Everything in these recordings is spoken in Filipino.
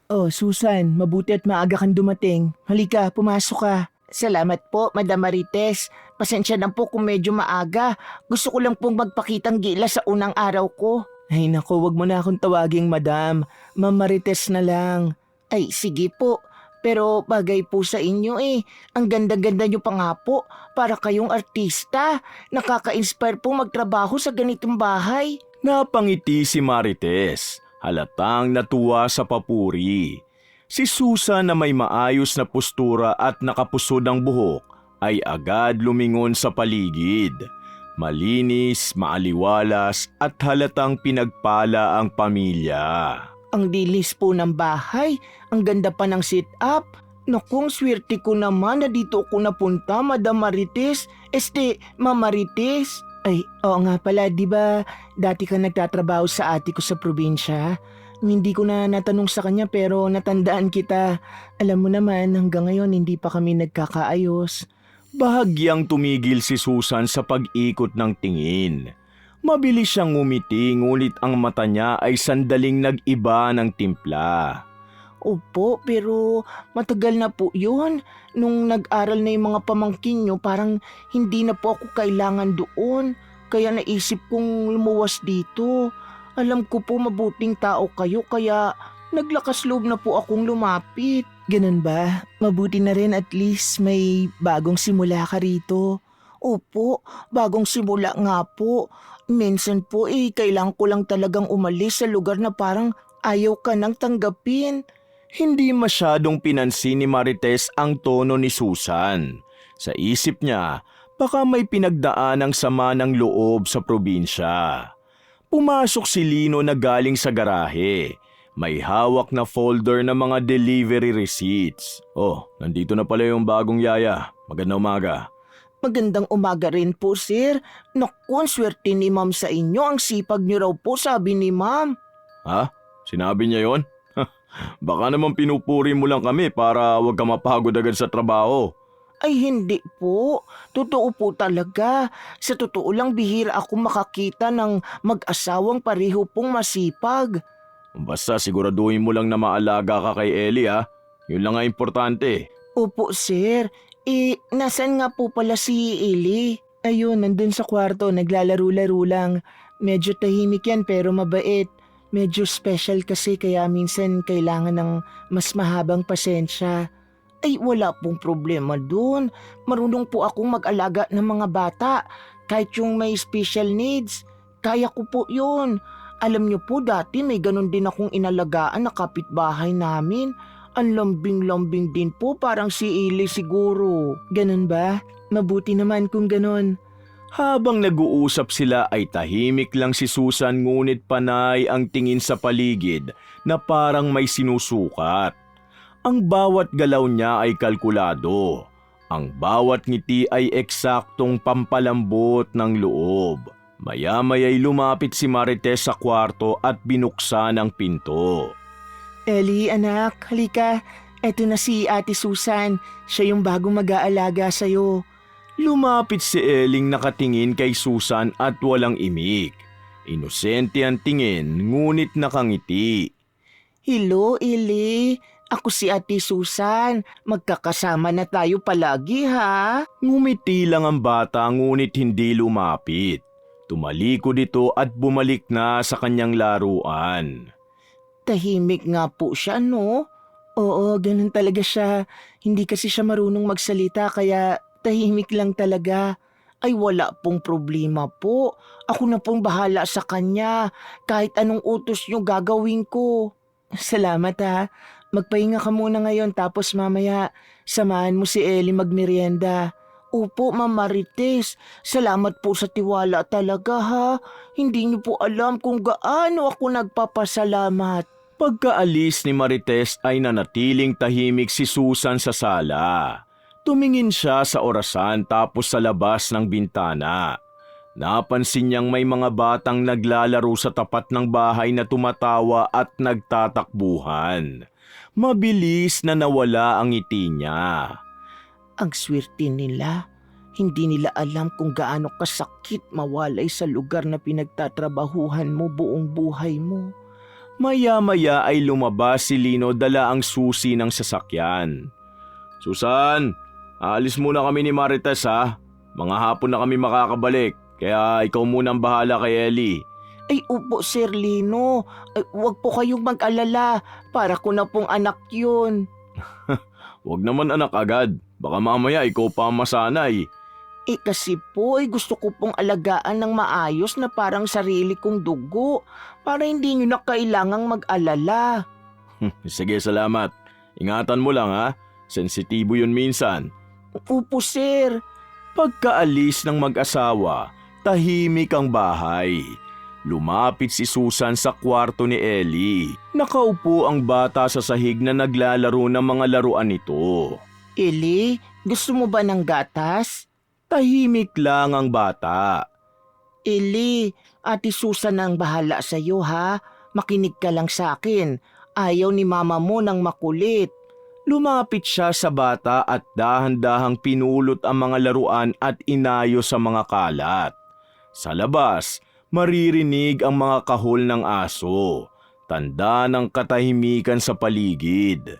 Oh, Susan, mabuti at maaga kang dumating. Halika, pumasok ka. Salamat po, Madam Marites. Pasensya na po kung medyo maaga. Gusto ko lang pong magpakitang gilas sa unang araw ko. Ay nako, wag mo na akong tawaging madam. Ma'am Marites na lang. Ay, sige po. Pero bagay po sa inyo eh. Ang ganda-ganda nyo pa nga po. Para kayong artista. Nakaka-inspire po magtrabaho sa ganitong bahay. Napangiti si Marites, halatang natuwa sa papuri. Si Susan na may maayos na postura at nakapusod ang buhok ay agad lumingon sa paligid. Malinis, maaliwalas at halatang pinagpala ang pamilya. Ang dilis po ng bahay. Ang ganda pa ng sit-up. Nakong swerte ko naman na dito ako napunta, Madam Marites. Ma'am Marites. Ay, oo nga pala, di ba dati ka nagtatrabaho sa ate ko sa probinsya? Hindi ko na natanong sa kanya pero natandaan kita. Alam mo naman, hanggang ngayon hindi pa kami nagkakaayos. Bahagyang tumigil si Susan sa pag-ikot ng tingin. Mabilis siyang ngumiti ngunit ang mata niya ay sandaling nag-iba ng timpla. Opo, pero matagal na po yun. Nung nag-aral na yung mga pamangkin nyo, parang hindi na po ako kailangan doon. Kaya naisip kong lumuwas dito. Alam ko po mabuting tao kayo kaya naglakas loob na po akong lumapit. Ganun ba? Mabuti na rin at least may bagong simula ka rito. Opo, bagong simula nga po. Minsan po kailangan ko lang talagang umalis sa lugar na parang ayaw ka nang tanggapin. Hindi masyadong pinansin ni Marites ang tono ni Susan. Sa isip niya, baka may pinagdaanang sama ng loob sa probinsya. Pumasok si Lino na galing sa garahe. May hawak na folder ng mga delivery receipts. Oh, nandito na pala yung bagong yaya. Magandang umaga. Magandang umaga rin po, sir. Naku, ang swerte ni ma'am sa inyo. Ang sipag niyo raw po, sabi ni ma'am. Ha? Sinabi niya yon? Baka naman pinupuri mo lang kami para wag ka mapagod agad sa trabaho. Ay hindi po. Totoo po talaga. Sa totoo lang bihira ako makakita ng mag-asawang pareho pong masipag. Basta siguraduhin mo lang na maalaga ka kay Ellie ha. Yun lang nga importante. Opo, sir. Nasaan nga po pala si Eli? Ayun, nandun sa kwarto, naglalaro-laro lang. Medyo tahimik yan pero mabait. Medyo special kasi kaya minsan kailangan ng mas mahabang pasensya. Ay wala pong problema dun. Marunong po akong mag-alaga ng mga bata. Kahit yung may special needs. Kaya ko po yun. Alam niyo po dati may ganun din akong inalagaan na kapitbahay namin. Ang lambing-lambing din po parang si Eli siguro. Ganun ba? Mabuti naman kung ganun. Habang nag-uusap sila ay tahimik lang si Susan ngunit panay ang tingin sa paligid na parang may sinusukat. Ang bawat galaw niya ay kalkulado. Ang bawat ngiti ay eksaktong pampalambot ng loob. Maya-maya'y lumapit si Marites sa kwarto at binuksan ang pinto. Eli, anak, halika. Eto na si Ate Susan. Siya yung bagong mag-aalaga sa'yo. Lumapit si Eling nakatingin kay Susan at walang imik. Inosente ang tingin ngunit nakangiti. Hello, Eli. Ako si Ate Susan. Magkakasama na tayo palagi, ha? Ngumiti lang ang bata ngunit hindi lumapit. Tumalikod ito at bumalik na sa kanyang laruan. Tahimik nga po siya, no? Oo, ganun talaga siya. Hindi kasi siya marunong magsalita kaya tahimik lang talaga. Ay wala pong problema po. Ako na pong bahala sa kanya. Kahit anong utos niyo gagawin ko. Salamat ha. Magpahinga ka muna ngayon tapos mamaya samahan mo si Ellie magmerienda. Opo, Ma'am Marites. Salamat po sa tiwala talaga ha. Hindi niyo po alam kung gaano ako nagpapasalamat. Pagkaalis ni Marites ay nanatiling tahimik si Susan sa sala. Tumingin siya sa orasan tapos sa labas ng bintana. Napansin niyang may mga batang naglalaro sa tapat ng bahay na tumatawa at nagtatakbuhan. Mabilis na nawala ang ngiti niya. Ang swerte nila. Hindi nila alam kung gaano kasakit mawalay sa lugar na pinagtatrabahuhan mo buong buhay mo. Maya-maya ay lumabas si Lino dala ang susi ng sasakyan. Susan, aalis muna kami ni Marites ha. Mga hapon na kami makakabalik, kaya ikaw muna ang bahala kay Ellie. Ay upo Sir Lino, ay, wag po kayong mag-alala, para ko na pong anak yun. Huwag naman anak agad, baka mamaya ikaw pa ang masanay. Kasi po gusto ko pong alagaan ng maayos na parang sarili kong dugo para hindi nyo na kailangang mag-alala. Sige, salamat. Ingatan mo lang ha, sensitibo yun minsan. Upo sir. Pagkaalis ng mag-asawa, tahimik ang bahay. Lumapit si Susan sa kwarto ni Ellie. Nakaupo ang bata sa sahig na naglalaro ng mga laruan nito. Eli, gusto mo ba ng gatas? Tahimik lang ang bata. Eli, Ate Susan ang bahala sa'yo ha. Makinig ka lang sa akin. Ayaw ni mama mo ng makulit. Lumapit siya sa bata at dahan-dahang pinulot ang mga laruan at inayos sa mga kalat. Sa labas, maririnig ang mga kahol ng aso. Tanda ng katahimikan sa paligid.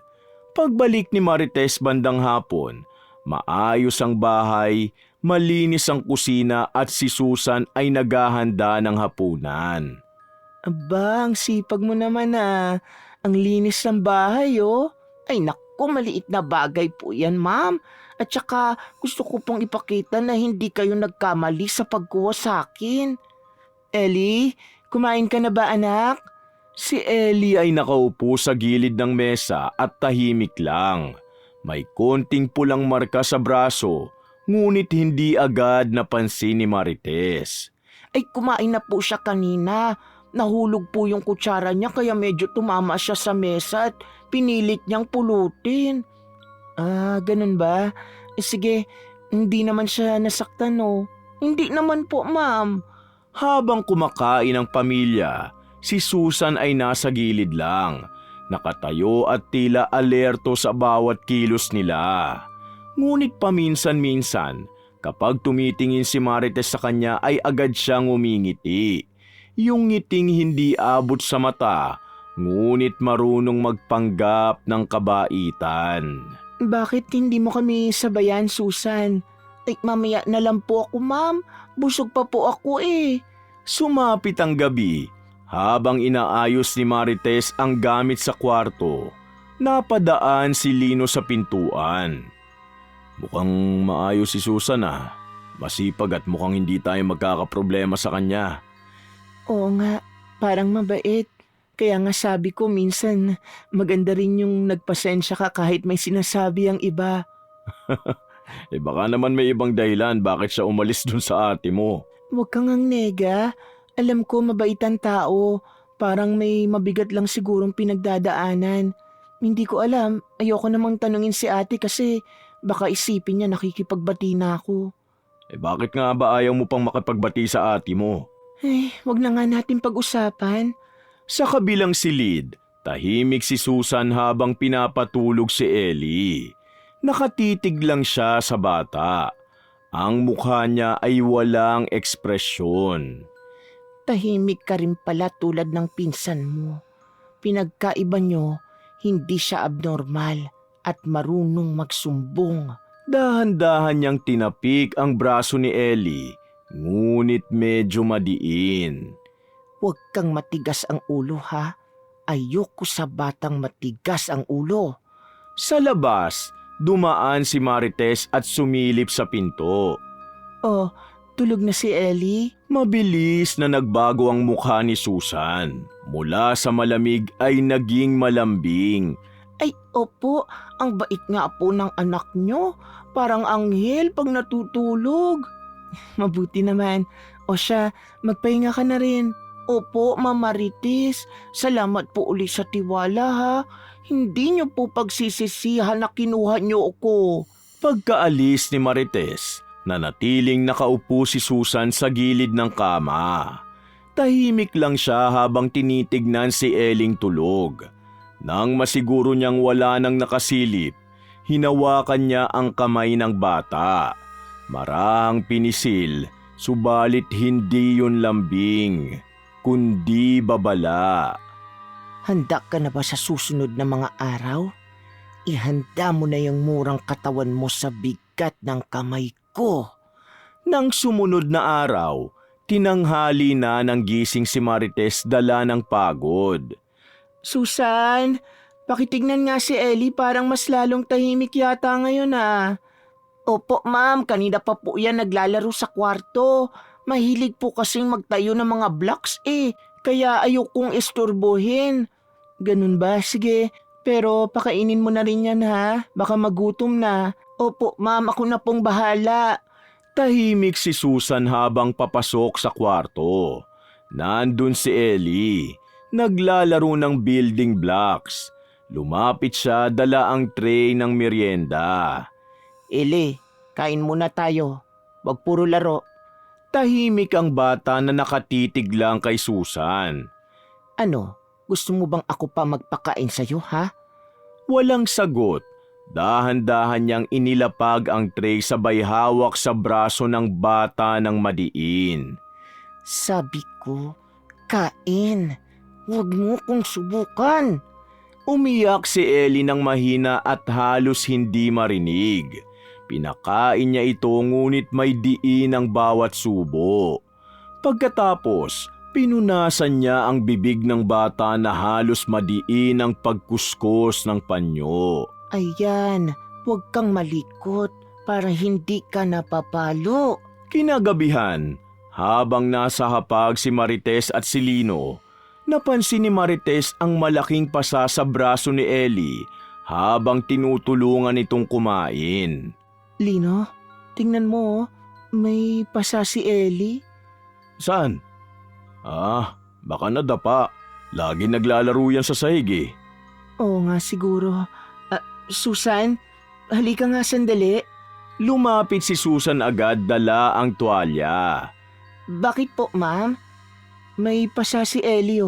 Pagbalik ni Marites bandang hapon, maayos ang bahay, malinis ang kusina at si Susan ay naghahanda ng hapunan. Aba, ang sipag mo naman ah. Ang linis ng bahay oh. Ay naku, maliit na bagay po yan ma'am. At saka gusto ko pong ipakita na hindi kayo nagkamali sa pagkuha sa akin. Ellie, kumain ka na ba anak? Si Ellie ay nakaupo sa gilid ng mesa at tahimik lang. May konting pulang marka sa braso, ngunit hindi agad napansin ni Marites. Ay kumain na po siya kanina. Nahulog po yung kutsara niya kaya medyo tumama siya sa mesa at pinilit niyang pulutin. Ah, ganun ba? Sige, hindi naman siya nasaktan no? Hindi naman po ma'am. Habang kumakain ang pamilya, si Susan ay nasa gilid lang, nakatayo at tila alerto sa bawat kilos nila. Ngunit paminsan-minsan, kapag tumitingin si Marites sa kanya ay agad siyang umingiti. Yung ngiting hindi abot sa mata, ngunit marunong magpanggap ng kabaitan. Bakit hindi mo kami sabayan, Susan? Ay, mamaya na lang po ako, ma'am. Busog pa po ako eh. Sumapit ang gabi. Habang inaayos ni Marites ang gamit sa kwarto, napadaan si Lino sa pintuan. Mukhang maayos si Susan ah. Masipag at mukhang hindi tayo magkakaproblema sa kanya. Oo nga, parang mabait. Kaya nga sabi ko minsan maganda rin yung nagpasensya ka kahit may sinasabi ang iba. Baka naman may ibang dahilan bakit siya umalis dun sa ate mo. Huwag kang ang nega. Alam ko mabait ang tao. Parang may mabigat lang sigurong pinagdadaanan. Hindi ko alam. Ayoko namang tanungin si ate kasi baka isipin niya nakikipagbati na ako. Bakit nga ba ayaw mo pang makipagbati sa ate mo? Ay, wag na nga natin pag-usapan. Sa kabilang silid, tahimik si Susan habang pinapatulog si Ellie. Nakatitig lang siya sa bata. Ang mukha niya ay walang ekspresyon. Tahimik ka rin pala tulad ng pinsan mo. Pinagkaiba nyo, hindi siya abnormal at marunong magsumbong. Dahan-dahan niyang tinapik ang braso ni Ellie, ngunit medyo madiin. Huwag kang matigas ang ulo ha. Ayoko sa batang matigas ang ulo. Sa labas, dumaan si Marites at sumilip sa pinto. Oh, tulog na si Ellie? Mabilis na nagbago ang mukha ni Susan. Mula sa malamig ay naging malambing. Ay, opo, ang bait nga po ng anak nyo. Parang anghel pag natutulog. Mabuti naman. O siya, magpahinga ka na rin. Opo, Ma'am Marites. Salamat po uli sa tiwala ha. Hindi nyo po pagsisisihan na kinuha nyo ako. Pagkaalis ni Marites, nanatiling nakaupo si Susan sa gilid ng kama. Tahimik lang siya habang tinitignan si Eling tulog. Nang masiguro niyang wala nang nakasilip, hinawakan niya ang kamay ng bata. Marahang pinisil, subalit hindi yun lambing, kundi babala. handa ka na ba sa susunod na mga araw? Ihanda mo na yung murang katawan mo sa bigat ng kamay ko. Nang sumunod na araw, tinanghali na ng gising si Marites dala ng pagod. Susan, pakitignan nga si Ellie, parang mas lalong tahimik yata ngayon ah. Opo ma'am, kanina pa po yan naglalaro sa kwarto. Mahilig po kasing magtayo ng mga blocks kaya ayokong isturbuhin. Ganun ba? Sige, pero pakainin mo na rin yan ha, baka magutom na. Opo ma'am, ako na pong bahala. Tahimik si Susan habang papasok sa kwarto. Nandun si Ellie, naglalaro ng building blocks. Lumapit siya, dala ang tray ng merienda. Ellie, kain muna tayo. Wag puro laro. Tahimik ang bata na nakatitig lang kay Susan. Ano, gusto mo bang ako pa magpakain sa'yo ha? Walang sagot. Dahan-dahan niyang inilapag ang tray sabay hawak sa braso ng bata ng madiin. Sabi ko, kain. Huwag mo kong subukan. Umiyak si Ellie ng mahina at halos hindi marinig. Pinakain niya ito ngunit may diin ang bawat subo. Pagkatapos, pinunasan niya ang bibig ng bata na halos madiin ang pagkuskus ng panyo. Ayan, huwag kang malikot para hindi ka napapalo. Kinagabihan, habang nasa hapag si Marites at si Lino, napansin ni Marites ang malaking pasa sa braso ni Ellie habang tinutulungan itong kumain. Lino, tingnan mo, may pasa si Ellie. Saan? Baka nadapa. Lagi naglalaro yan sa sahig. Oo nga siguro. Susan, halika nga sandali. Lumapit si Susan agad, dala ang tuwalya. Bakit po ma'am? May pasa si Ellie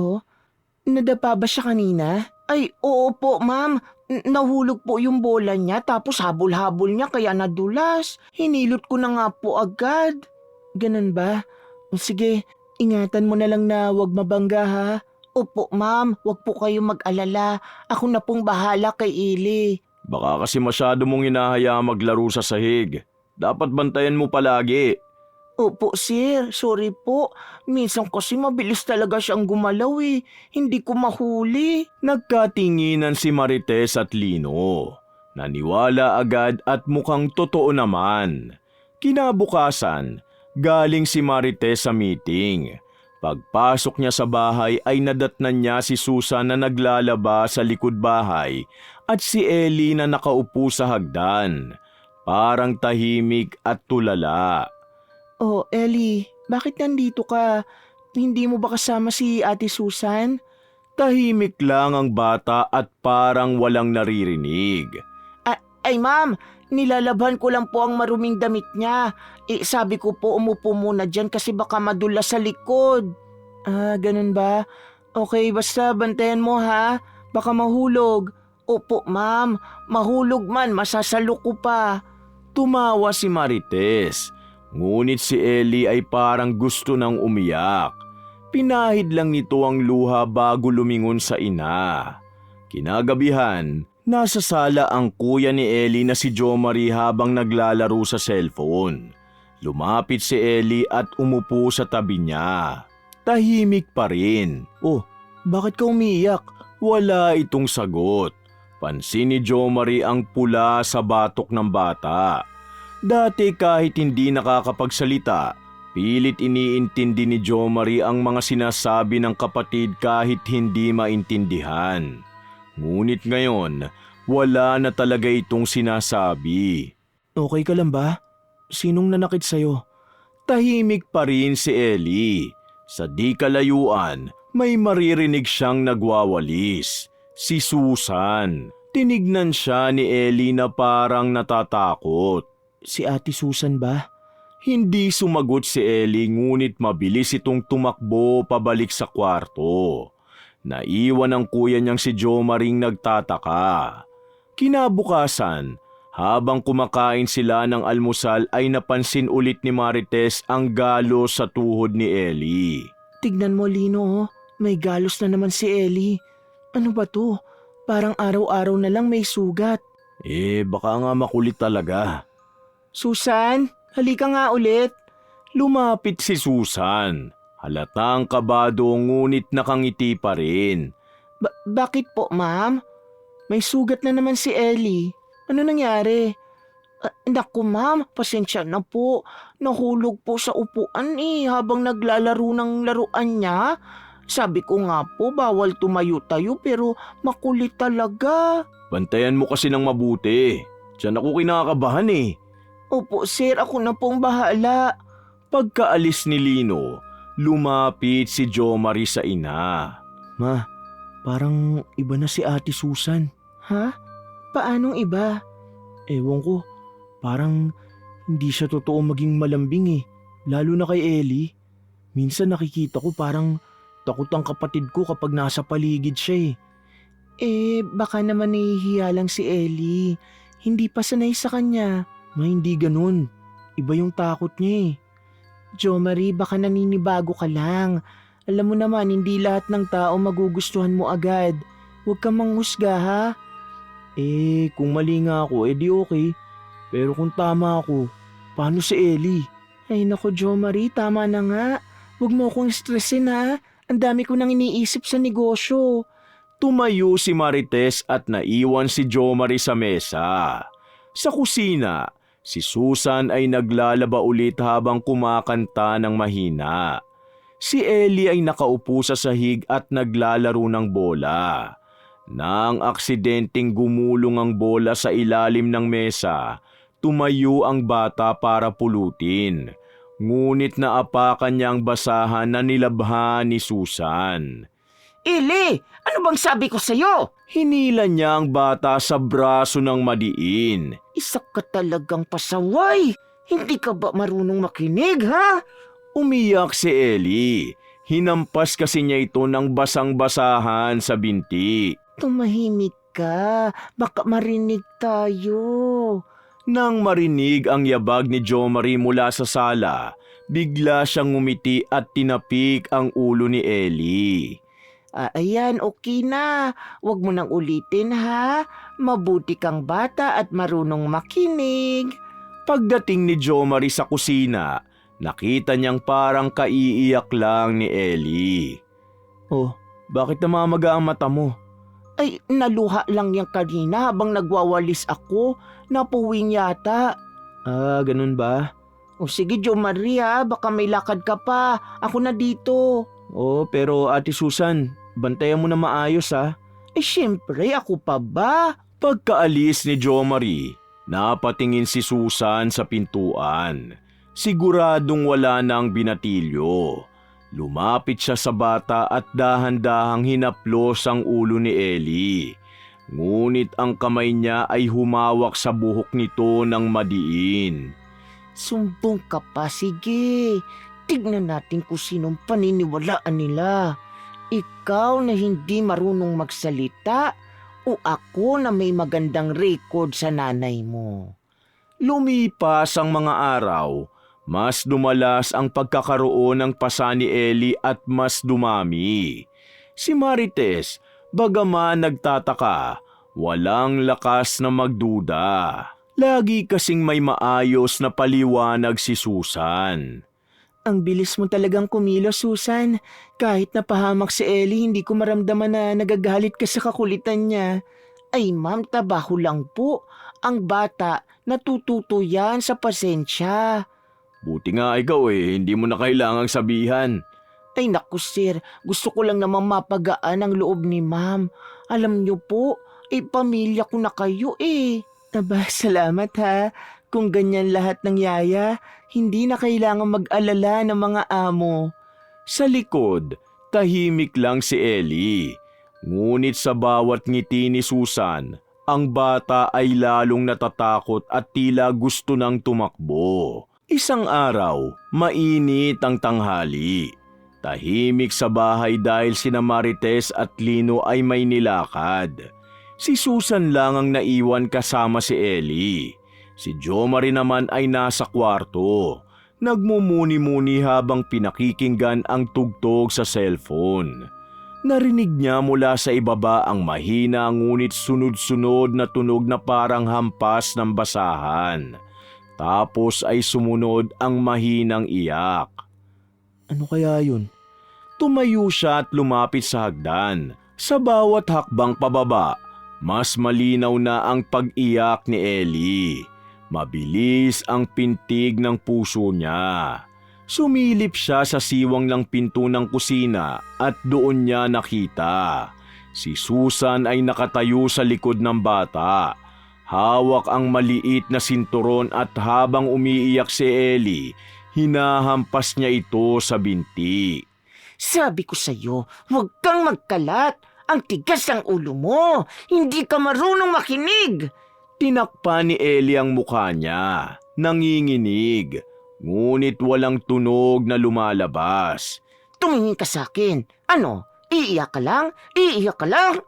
Nadapa ba siya kanina? Ay, oo po ma'am. Nahulog po yung bola niya tapos habol-habol niya kaya nadulas. Hinilot ko na nga po agad. Ganun ba? Sige, ingatan mo na lang na wag mabangga ha. Opo ma'am, wag po kayong mag-alala. Ako na pong bahala kay Ellie. Baka kasi masyado mong hinahaya maglaro sa sahig. Dapat bantayan mo palagi. Opo sir, sorry po. Minsan kasi mabilis talaga siyang gumalaw Hindi ko mahuli. Nagkatinginan si Marites at Lino. Naniwala agad at mukhang totoo naman. Kinabukasan, galing si Marites sa meeting. Pagpasok niya sa bahay ay nadatnan niya si Susan na naglalaba sa likod bahay at si Ellie na nakaupo sa hagdan. Parang tahimik at tulala. Oh, Ellie, bakit nandito ka? Hindi mo ba kasama si Ate Susan? Tahimik lang ang bata at parang walang naririnig. Ay ma'am, nilalabhan ko lang po ang maruming damit niya. Sabi ko po umupo muna dyan kasi baka madulas sa likod. Ganun ba? Okay, basta bantayan mo ha. Baka mahulog. Opo ma'am, mahulog man, masasalo ko pa. Tumawa si Marites. Ngunit si Ellie ay parang gusto nang umiyak. Pinahid lang nito ang luha bago lumingon sa ina. Kinagabihan, nasa sala ang kuya ni Ellie na si Jomari habang naglalaro sa cellphone. Lumapit si Ellie at umupo sa tabi niya. Tahimik pa rin. Oh, bakit ka umiiyak? Wala itong sagot. Pansin ni Jomari ang pula sa batok ng bata. Dati kahit hindi nakakapagsalita, pilit iniintindi ni Jomari ang mga sinasabi ng kapatid kahit hindi maintindihan. Ngunit ngayon, wala na talaga itong sinasabi. Okay ka lang ba? Sinong nanakit sa'yo? Tahimik pa rin si Ellie. Sa di kalayuan, may maririnig siyang nagwawalis. Si Susan. Tinignan siya ni Ellie na parang natatakot. Si Ate Susan ba? Hindi sumagot si Ellie ngunit mabilis itong tumakbo pabalik sa kwarto. Naiwan ang kuya niyang si Jomaring nagtataka. Kinabukasan, habang kumakain sila ng almusal ay napansin ulit ni Marites ang galos sa tuhod ni Ellie. Tignan mo Lino, may galos na naman si Ellie. Ano ba to? Parang araw-araw na lang may sugat. Baka nga makulit talaga. Susan, halika nga ulit. Lumapit si Susan. Halatang kabado ngunit nakangiti pa rin. Bakit po, ma'am? May sugat na naman si Ellie. Ano nangyari? Naku, ma'am, pasensya na po. Nahulog po sa upuan habang naglalaro ng laruan niya. Sabi ko nga po bawal tumayo-tayo pero makulit talaga. Bantayan mo kasi ng mabuti. Diyan ako kinakabahan Opo sir, ako na pong bahala. Pagkaalis ni Lino, lumapit si Jo Marie sa ina. Ma, parang iba na si Ate Susan. Ha? Paanong iba? Ewan ko, parang hindi siya totoo maging malambing lalo na kay Ellie. Minsan nakikita ko parang takot ang kapatid ko kapag nasa paligid siya Baka naman nahihiya lang si Ellie. Hindi pa sanay sa kanya. Hindi ganun. Iba yung takot niya Jo Marie, baka naninibago ka lang. Alam mo naman, hindi lahat ng tao magugustuhan mo agad. Huwag kang manghusga, ha? Kung mali nga ako, di okay. Pero kung tama ako, paano si Ellie? Ay nako Jo Marie, tama na nga. Huwag mo akong stressin, ha? Ang dami ko nang iniisip sa negosyo. Tumayo si Marites at naiwan si Jo Marie sa mesa. Sa kusina, si Susan ay naglalaba ulit habang kumakanta ng mahina. Si Ellie ay nakaupo sa sahig at naglalaro ng bola. Nang aksidenteng gumulong ang bola sa ilalim ng mesa, tumayo ang bata para pulutin. Ngunit naapakan niya ang basahan na nilabhan ni Susan. Ellie, ano bang sabi ko sa'yo? Hinila niya ang bata sa braso ng madiin. Isa ka talagang pasaway. Hindi ka ba marunong makinig, ha? Umiyak si Ellie. Hinampas kasi niya ito ng basang-basahan sa binti. Tumahimik ka. Baka marinig tayo. Nang marinig ang yabag ni Jo Marie mula sa sala, bigla siyang ngumiti at tinapik ang ulo ni Ellie. Ayan, okay na. Huwag mo nang ulitin, ha? Mabuti kang bata at marunong makinig. Pagdating ni Jo Marie sa kusina, nakita niyang parang kaiiyak lang ni Ellie. Oh, bakit namamaga ang mata mo? Ay, naluha lang yan kanina habang nagwawalis ako. Napuwing yata. Ganun ba? O sige, Jo Maria, baka may lakad ka pa. Ako na dito. Pero Ate Susan, bantayan mo na maayos Siyempre, ako pa ba? Pagkaalis ni Jo Marie, napatingin si Susan sa pintuan. Siguradong wala nang binatilyo. Lumapit siya sa bata at dahan-dahang hinaplos ang ulo ni Ellie. Ngunit ang kamay niya ay humawak sa buhok nito ng madiin. Sumbong ka pa, sige. Tignan natin kung sinong paniniwalaan nila. Ikaw na hindi marunong magsalita o ako na may magandang record sa nanay mo. Lumipas ang mga araw, mas dumalas ang pagkakaroon ng pasa ni Ellie at mas dumami. Si Marites, bagaman nagtataka, walang lakas na magduda. Lagi kasing may maayos na paliwanag si Susan. Ang bilis mo talagang kumilos, Susan. Kahit napahamak si Ellie, hindi ko maramdaman na nagagalit ka sa kakulitan niya. Ay ma'am, tabaho lang po. Ang bata, natututo yan sa pasensya. Buti nga ikaw hindi mo na kailangang sabihan. Ay naku sir, gusto ko lang naman mapagaan ang loob ni ma'am. Alam niyo po, pamilya ko na kayo Aba, salamat ha. Kung ganyan lahat ng yaya, hindi na kailangan mag-alala ng mga amo. Sa likod, tahimik lang si Ellie. Ngunit sa bawat ngiti ni Susan, ang bata ay lalong natatakot at tila gusto nang tumakbo. Isang araw, mainit ang tanghali. Tahimik sa bahay dahil sina Marites at Lino ay may nilakad. Si Susan lang ang naiwan kasama si Ellie. Si Jo Marie naman ay nasa kwarto. Nagmumuni-muni habang pinakikinggan ang tugtog sa cellphone. Narinig niya mula sa ibaba ang mahina ngunit sunod-sunod na tunog na parang hampas ng basahan. Tapos ay sumunod ang mahinang iyak. Ano kaya yun? Tumayo siya at lumapit sa hagdan. Sa bawat hakbang pababa, mas malinaw na ang pag-iyak ni Ellie. Mabilis ang pintig ng puso niya. Sumilip siya sa siwang ng pinto ng kusina at doon niya nakita. Si Susan ay nakatayo sa likod ng bata. Hawak ang maliit na sinturon at habang umiiyak si Ellie, hinahampas niya ito sa binti. Sabi ko sa'yo, huwag kang magkalat. Ang tigas ng ulo mo. Hindi ka marunong makinig. Tinakpan ni Ellie ang mukha niya, nanginginig. Ngunit walang tunog na lumalabas. Tumingin ka sa akin. Ano? Iiyak ka lang? Iiyak ka lang?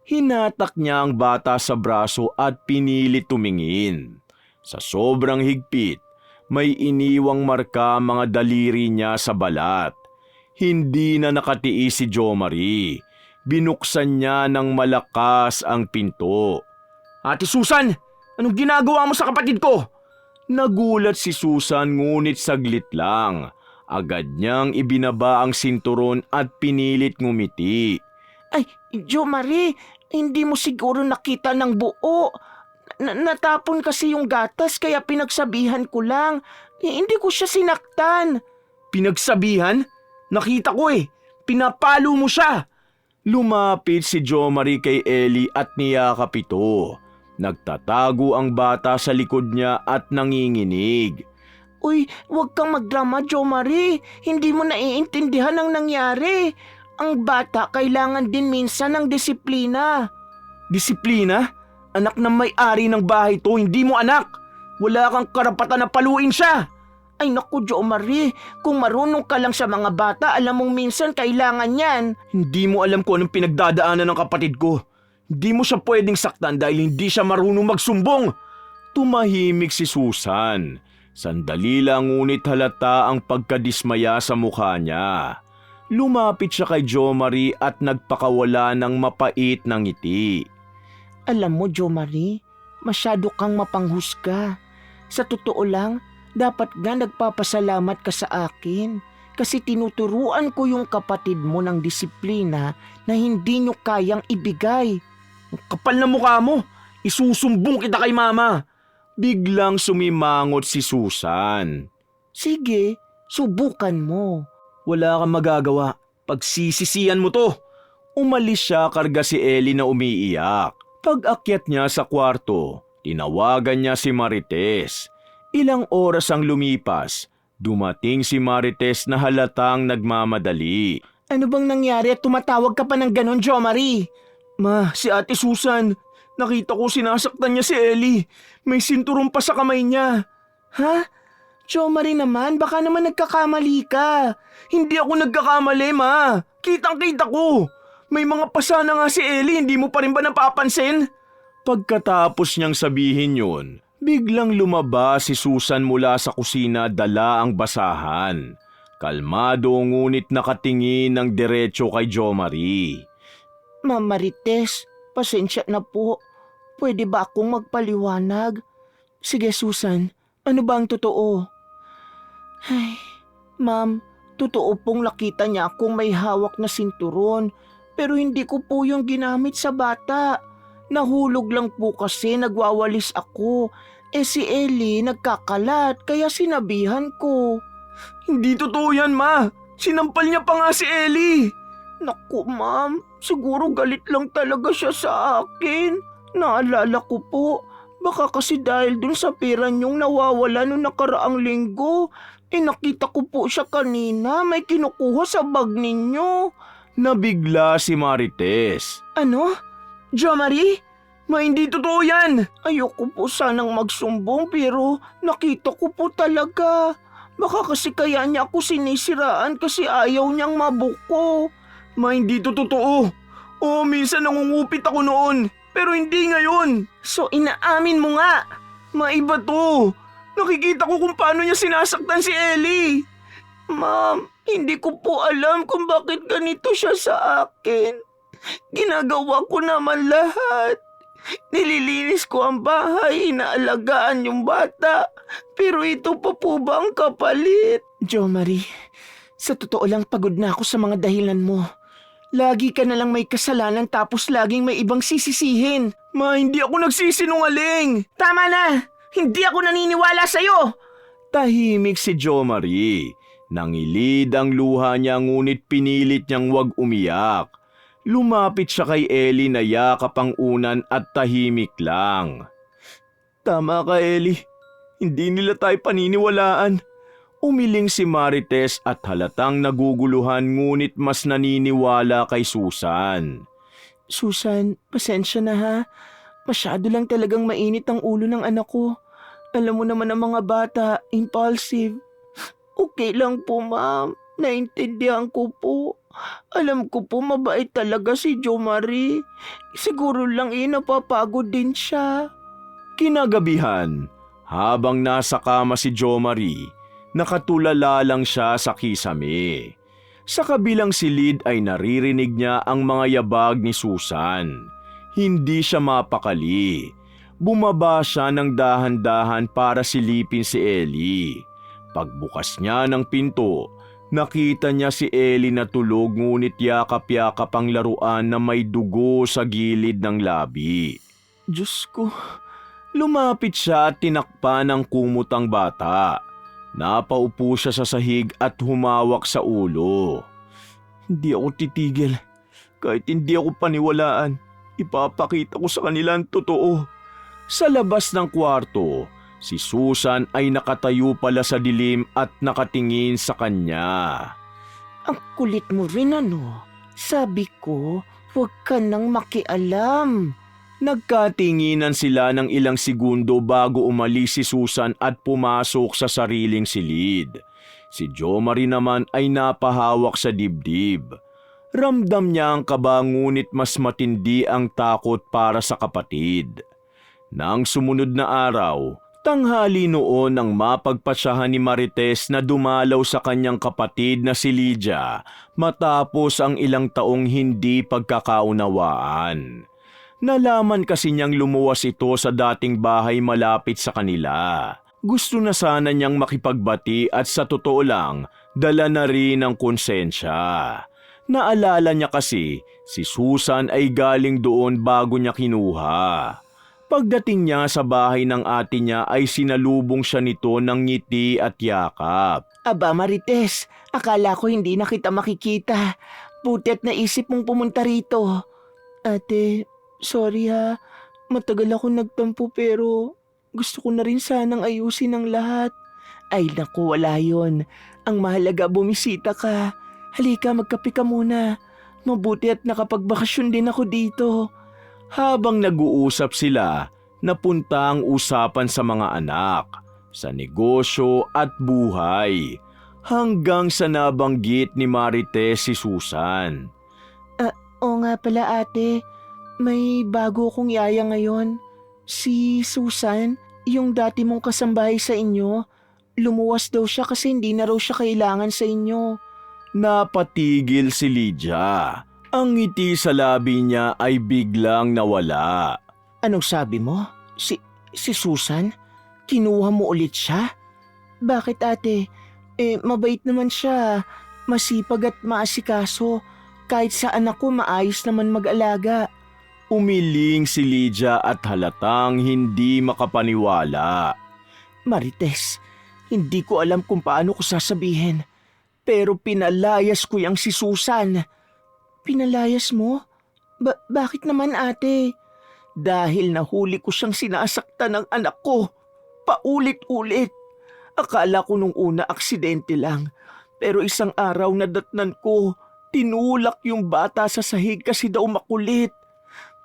Hinatak niya ang bata sa braso at pinilit tumingin. Sa sobrang higpit, may iniwang marka mga daliri niya sa balat. Hindi na nakatiis si Jo Marie. Binuksan niya ng malakas ang pinto. Ate Susan, anong ginagawa mo sa kapatid ko? Nagulat si Susan ngunit saglit lang. Agad niyang ibinaba ang sinturon at pinilit ngumiti. Ay, Jo Marie, hindi mo siguro nakita ng buo. Natapon kasi yung gatas kaya pinagsabihan ko lang. Hindi ko siya sinaktan. Pinagsabihan? Nakita ko eh. Pinapalo mo siya. Lumapit si Jo Marie kay Ellie at niyakap ito. Nagtatago ang bata sa likod niya at nanginginig. Uy, huwag kang magdrama, Jo Marie. Hindi mo naiintindihan ang nangyari. Ang bata kailangan din minsan ng disiplina. Disiplina? Anak ng may-ari ng bahay to, hindi mo anak. Wala kang karapatan na paluin siya. Ay naku, Jo Marie, kung marunong ka lang sa mga bata, alam mong minsan kailangan yan. Hindi mo alam kung anong pinagdadaanan ng kapatid ko. Hindi mo siya pwedeng saktan dahil hindi siya marunong magsumbong. Tumahimik si Susan. Sandali lang ngunit halata ang pagkadismaya sa mukha niya. Lumapit siya kay Jo Marie at nagpakawala ng mapait na ngiti. Alam mo, Jo Marie, masyado kang mapanghusga. Sa totoo lang, dapat nga nagpapasalamat ka sa akin kasi tinuturuan ko yung kapatid mo ng disiplina na hindi nyo kayang ibigay. Kapal na mukha mo, isusumbong kita kay mama. Biglang sumimangot si Susan. Sige, subukan mo. Wala kang magagawa, pagsisisihan mo to. Umalis siya karga si Ellie na umiiyak. Pag-akyat niya sa kwarto, tinawagan niya si Marites. Ilang oras ang lumipas, dumating si Marites na halatang nagmamadali. Ano bang nangyari at tumatawag ka pa ng ganon, Jo Marie? Ma, si Ate Susan, nakita ko sinasaktan niya si Ellie. May sinturong pa sa kamay niya. Ha? Jo Marie naman, baka naman nagkakamali ka. Hindi ako nagkakamali, ma. Kitang-kita ko. May mga pasa na nga si Ellie, hindi mo pa rin ba napapansin? Pagkatapos niyang sabihin yun, biglang lumabas si Susan mula sa kusina dala ang basahan. Kalmado ngunit nakatingin ng diretso kay Jo Marie. Ma'am Marites, pasensya na po. Pwede ba akong magpaliwanag? Sige Susan, ano ba ang totoo? Ay, ma'am, totoo pong nakita niya akong may hawak na sinturon pero hindi ko po yung ginamit sa bata. Nahulog lang po kasi nagwawalis ako. Si Ellie nagkakalat kaya sinabihan ko. Hindi totoo yan, ma. Sinampal niya pa nga si Ellie. Naku, ma'am. Siguro galit lang talaga siya sa akin. Naalala ko po. Baka kasi dahil dun sa pera niyong nawawala noong nakaraang linggo. Nakita ko po siya kanina. May kinukuha sa bag ninyo. Nabigla si Marites. Ano? Jo Marie? Hindi totoo yan. Ayoko po sanang magsumbong pero nakita ko po talaga. Baka kasi kaya niya ako sinisiraan kasi ayaw niyang mabuko. Hindi to totoo. Oo, minsan nangungupit ako noon. Pero hindi ngayon. So inaamin mo nga. Maiba to. Nakikita ko kung paano niya sinasaktan si Ellie. Ma'am, Hindi ko po alam kung bakit ganito siya sa akin. Ginagawa ko naman lahat. Nililinis ko ang bahay, inaalagaan yung bata. Pero ito pa po ba ang kapalit? Jo Marie, sa totoo lang pagod na ako sa mga dahilan mo. Lagi ka na lang may kasalanan tapos laging may ibang sisisihin. Ma, hindi ako nagsisinungaling. Tama na! Hindi ako naniniwala sa'yo! Tahimik si Jo Marie. Nangilid ang luha niya ngunit pinilit niyang huwag umiyak. Lumapit siya kay Ellie na yakap ang unan at tahimik lang. Tama ka, Ellie. Hindi nila tayo paniniwalaan. Umiling si Marites at halatang naguguluhan ngunit mas naniniwala kay Susan. Susan, pasensya na ha. Masyado lang talagang mainit ang ulo ng anak ko. Alam mo naman ang mga bata, impulsive. Okay lang po, ma'am. Naintindihan ko po. Alam ko po mabait talaga si Jo Marie. Siguro lang napapagod din siya. Kinagabihan, habang nasa kama si Jo Marie, nakatulala lang siya sa kisame. Sa kabilang silid ay naririnig niya ang mga yabag ni Susan. Hindi siya mapakali. Bumaba siya ng dahan-dahan para silipin si Ellie. Pagbukas niya ng pinto, nakita niya si Ellie na tulog ngunit yakap-yakap ang laruan na may dugo sa gilid ng labi. Diyos ko, Lumapit siya at tinakpan ng kumot ang bata. Napaupo siya sa sahig at humawak sa ulo. Hindi ako titigil. Kahit hindi ako paniwalaan, ipapakita ko sa kanila ang totoo. Sa labas ng kwarto, si Susan ay nakatayo pala sa dilim at nakatingin sa kanya. ang kulit mo rin ano. Sabi ko, huwag ka nang makialam. Nagkatinginan sila ng ilang segundo bago umalis si Susan at pumasok sa sariling silid. Si Jo Marie naman ay napahawak sa dibdib. Ramdam niya ang kaba ngunit mas matindi ang takot para sa kapatid. Nang sumunod na araw, tanghali noon nang mapagpasyahan ni Marites na dumalaw sa kanyang kapatid na si Lydia matapos ang ilang taong hindi pagkakaunawaan. Nalaman kasi niyang lumuwas ito sa dating bahay malapit sa kanila. Gusto na sana niyang makipagbati at sa totoo lang, dala na rin ang konsensya. Naalala niya kasi si Susan ay galing doon bago niya kinuha. Pagdating niya sa bahay ng ate niya ay sinalubong siya nito ng ngiti at yakap. Aba Marites, akala ko hindi na kita makikita. Buti at naisip mong pumunta rito. Ate, sorry ha. Matagal ako nagtampo pero gusto ko na rin sanang ayusin ang lahat. Ay naku, wala yon. Ang mahalaga bumisita ka. Halika, magkape ka muna. Mabuti at nakapagbakasyon din ako dito. Habang nag-uusap sila, napunta ang usapan sa mga anak, sa negosyo at buhay, hanggang sa nabanggit ni Marites si Susan. Oo nga pala ate, may bago kong yaya ngayon. Si Susan, yung dati mong kasambahay sa inyo, lumuwas daw siya kasi hindi na raw siya kailangan sa inyo. Napatigil si Lydia. Ang ngiti sa labi niya ay biglang nawala. Anong sabi mo? Si Susan? Kinuha mo ulit siya? Bakit ate? Mabait naman siya. Masipag at maasikaso. Kahit sa anak ko maayos naman mag-alaga. Umiling si Lydia at halatang hindi makapaniwala. Marites, hindi ko alam kung paano ko sasabihin. Pero pinalayas ko yang si Susan. Pinalayas mo? Bakit naman ate? Dahil nahuli ko siyang sinasaktan ng anak ko. Paulit-ulit. Akala ko nung una aksidente lang. Pero isang araw nadatnan ko, tinulak yung bata sa sahig kasi daw makulit.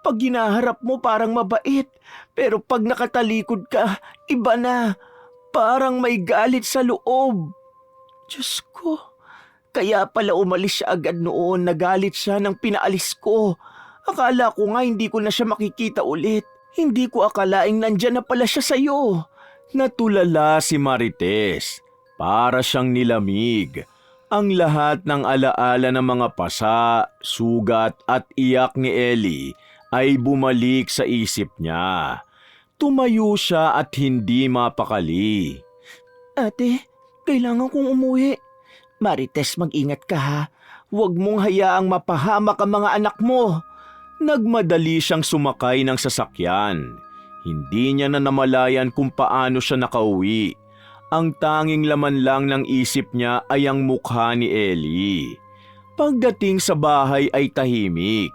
Pag ginaharap mo parang mabait. Pero pag nakatalikod ka, iba na. Parang may galit sa loob. Diyos ko. Kaya pala umalis siya agad noon, nagalit siya nang pinaalis ko. Akala ko nga hindi ko na siya makikita ulit. Hindi ko akalaing nandyan na pala siya sa'yo. Natulala si Marites. Para siyang nilamig. Ang lahat ng alaala ng mga pasa, sugat at iyak ni Ellie ay bumalik sa isip niya. Tumayo siya at hindi mapakali. Ate, kailangan kong umuwi. Marites, mag-ingat ka ha. Huwag mong hayaang mapahamak ang mga anak mo. Nagmadali siyang sumakay ng sasakyan. Hindi niya na namalayan kung paano siya nakauwi. Ang tanging laman lang ng isip niya ay ang mukha ni Ellie. Pagdating sa bahay ay tahimik.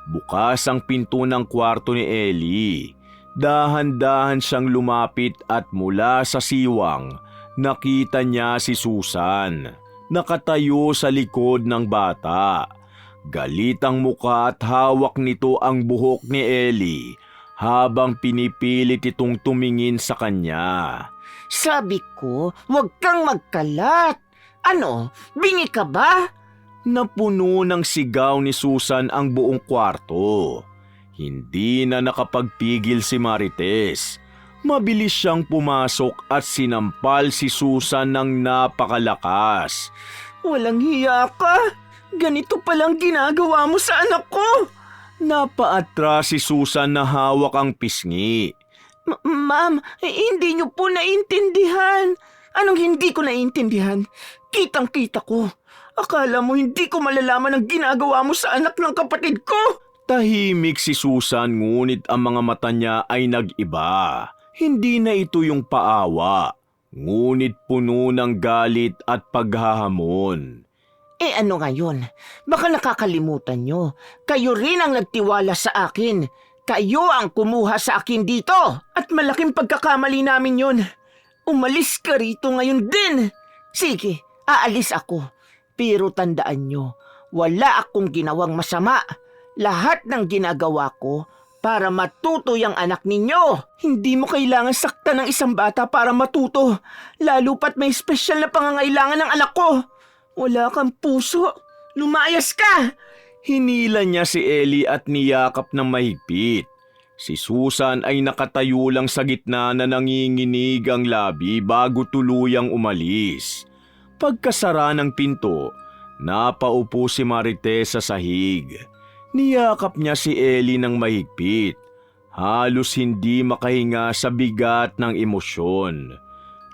Bukas ang pinto ng kwarto ni Ellie. Dahan-dahan siyang lumapit at mula sa siwang, nakita niya si Susan. Nakatayo sa likod ng bata. Galit ang mukha at hawak nito ang buhok ni Ellie habang pinipilit itong tumingin sa kanya. Sabi ko, huwag kang magkalat. Ano, bingi ka ba? Napuno ng sigaw ni Susan ang buong kwarto. Hindi na nakapagpigil si Marites. Mabilis siyang pumasok at sinampal si Susan ng napakalakas. Walang hiya ka. Ganito palang ginagawa mo sa anak ko. Napaatras si Susan na hawak ang pisngi. Ma'am, hindi niyo po naintindihan. Anong hindi ko naintindihan? Kitang-kita ko. Akala mo hindi ko malalaman ang ginagawa mo sa anak ng kapatid ko? Tahimik si Susan ngunit ang mga mata niya ay nag-iba. Hindi na ito yung paawa, ngunit puno ng galit at paghahamon. Ano ngayon? Baka nakakalimutan nyo. Kayo rin ang nagtiwala sa akin. Kayo ang kumuha sa akin dito. At malaking pagkakamali namin yon. Umalis ka rito ngayon din. Sige, aalis ako. Pero tandaan nyo, wala akong ginawang masama. Lahat ng ginagawa ko para matuto yung anak ninyo. Hindi mo kailangan saktan ng isang bata para matuto. Lalo pat may espesyal na pangangailangan ng anak ko. Wala kang puso. Lumayas ka! Hinila niya si Ellie at niyakap ng mahigpit. Si Susan ay nakatayo lang sa gitna na nanginginig ang labi bago tuluyang umalis. Pagkasara ng pinto, napaupo si Marites sa sahig. Niyakap niya si Ellie ng mahigpit. Halos hindi makahinga sa bigat ng emosyon.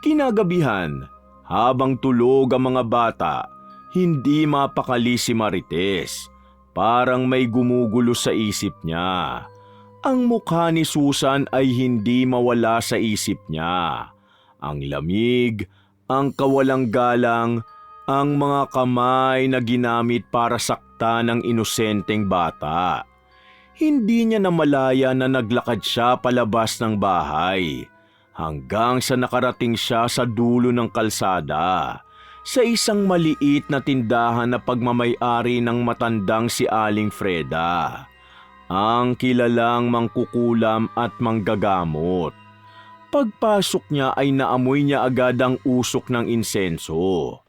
Kinagabihan, habang tulog ang mga bata, hindi mapakali si Marites. Parang may gumugulo sa isip niya. Ang mukha ni Susan ay hindi mawala sa isip niya. Ang lamig, ang kawalang galang, ang mga kamay na ginamit para saktan ng inosenteng bata. Hindi niya namalaya na naglakad siya palabas ng bahay hanggang sa nakarating siya sa dulo ng kalsada sa isang maliit na tindahan na pagmamay-ari ng matandang si Aling Freda, ang kilalang mangkukulam at manggagamot. Pagpasok niya ay naamoy niya agad ang usok ng insenso.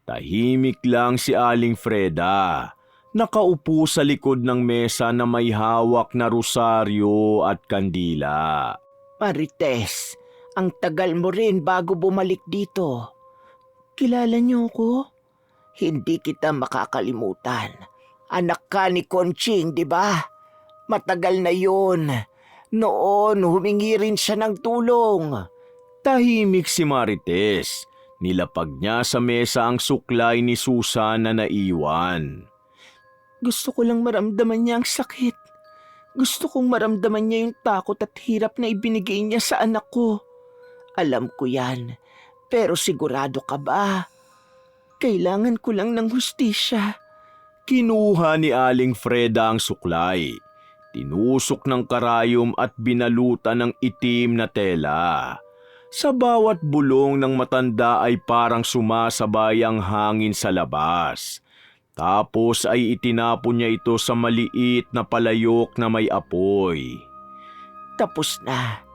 Tahimik lang si Aling Freda, nakaupo sa likod ng mesa na may hawak na rosaryo at kandila. Marites, ang tagal mo rin bago bumalik dito. Kilala niyo ko? Hindi kita makakalimutan. Anak ka ni Conching, di ba? Matagal na yun. Noon, humingi rin siya ng tulong. Tahimik si Marites. Nilapag niya sa mesa ang suklay ni Susan na naiwan. Gusto ko lang maramdaman niya ang sakit. Gusto kong maramdaman niya yung takot at hirap na ibinigay niya sa anak ko. Alam ko yan. Pero sigurado ka ba? Kailangan ko lang ng hustisya. Kinuha ni Aling Freda ang suklay. Tinusok ng karayom at binalutan ng itim na tela. Sa bawat bulong ng matanda ay parang sumasabay ang hangin sa labas. Tapos ay itinapon niya ito sa maliit na palayok na may apoy. Tapos na.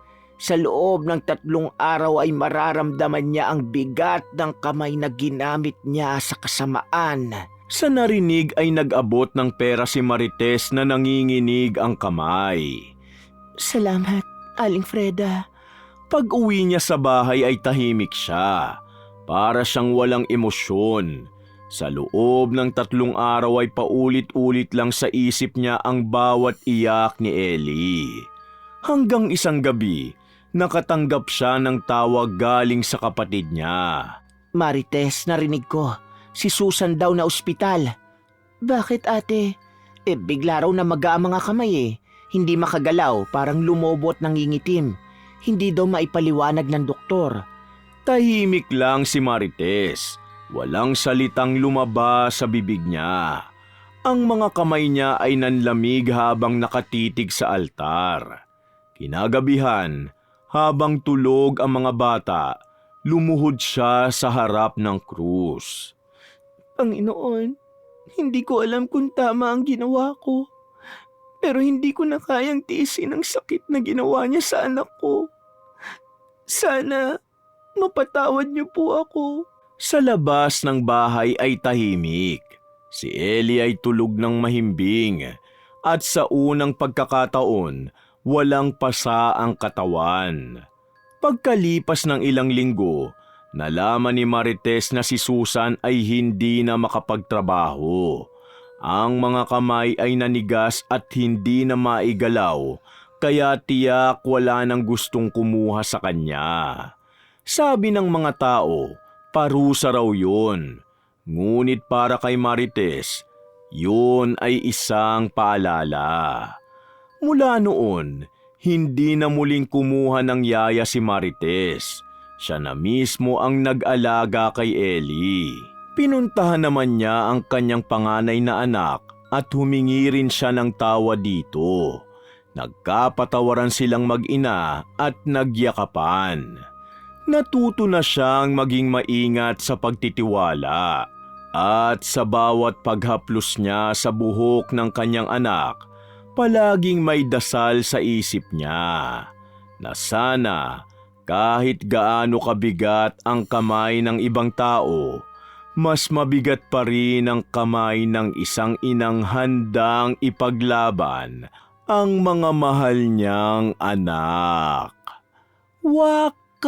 Sa loob ng 3 araw ay mararamdaman niya ang bigat ng kamay na ginamit niya sa kasamaan. Sa narinig ay nag-abot ng pera si Marites na nanginginig ang kamay. Salamat, Aling Freda. Pag-uwi niya sa bahay ay tahimik siya. Para siyang walang emosyon. Sa loob ng 3 araw ay paulit-ulit lang sa isip niya ang bawat iyak ni Ellie. Hanggang isang gabi, nakatanggap siya ng tawag galing sa kapatid niya. Marites, narinig ko. Si Susan daw na ospital. Bakit ate? Bigla raw na maga ang mga kamay eh. Hindi makagalaw, parang lumobo at nangingitim. Hindi daw maipaliwanag ng doktor. Tahimik lang si Marites. Walang salitang lumabas sa bibig niya. Ang mga kamay niya ay nanlamig habang nakatitig sa altar. Kinagabihan, habang tulog ang mga bata, lumuhod siya sa harap ng krus. Panginoon, hindi ko alam kung tama ang ginawa ko. Pero hindi ko na kayang tiisin ang sakit na ginawa niya sa anak ko. Sana mapatawad niyo po ako. Sa labas ng bahay ay tahimik. Si Ellie ay tulog ng mahimbing at sa unang pagkakataon, walang pasa ang katawan. Pagkalipas ng ilang linggo, nalaman ni Marites na si Susan ay hindi na makapagtrabaho. Ang mga kamay ay nanigas at hindi na maigalaw, kaya tiyak wala nang gustong kumuha sa kanya. Sabi ng mga tao, parusa raw yun. Ngunit para kay Marites, yun ay isang paalala. Mula noon, hindi na muling kumuha ng yaya si Marites. Siya na mismo ang nag-alaga kay Ellie. Pinuntahan naman niya ang kanyang panganay na anak at humingi rin siya ng tawa dito. Nagkapatawaran silang mag-ina at nagyakapan. Natuto na siyang maging maingat sa pagtitiwala at sa bawat paghaplos niya sa buhok ng kanyang anak, palaging may dasal sa isip niya na sana kahit gaano kabigat ang kamay ng ibang tao, mas mabigat pa rin ang kamay ng isang inang handang ipaglaban ang mga mahal niyang anak. Wakas!